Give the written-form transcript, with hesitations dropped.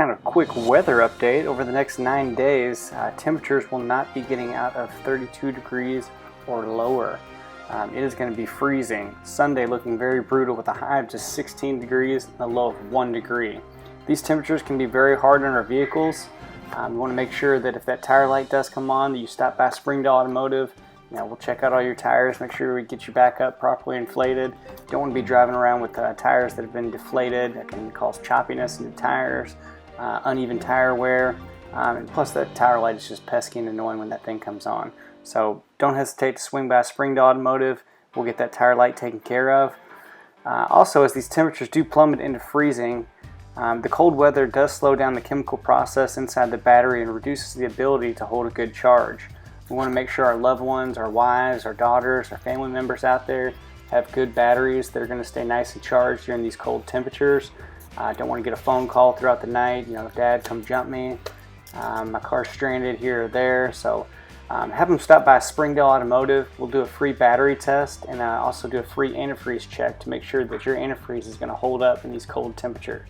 Kind of quick weather update. Over the next 9 days, temperatures will not be getting out of 32 degrees or lower. It is going to be freezing. Sunday looking very brutal with a high of just 16 degrees and a low of 1 degree. These temperatures can be very hard on our vehicles. You want to make sure that if that tire light does come on, that you stop by Springdale Automotive. We'll check out all your tires, make sure we get you back up properly inflated. You don't want to be driving around with tires that have been deflated. That can cause choppiness in the tires, uneven tire wear, and plus that tire light is just pesky and annoying when that thing comes on. So don't hesitate to swing by Springdale Automotive. We'll get that tire light taken care of. Also, as these temperatures do plummet into freezing, the cold weather does slow down the chemical process inside the battery and reduces the ability to hold a good charge. We want to make sure our loved ones, our wives, our daughters, our family members out there have good batteries that are going to stay nice and charged during these cold temperatures. Don't want to get a phone call throughout the night, Dad, come jump me. My car's stranded here or there. So have them stop by Springdale Automotive. We'll do a free battery test and also do a free antifreeze check to make sure that your antifreeze is going to hold up in these cold temperatures.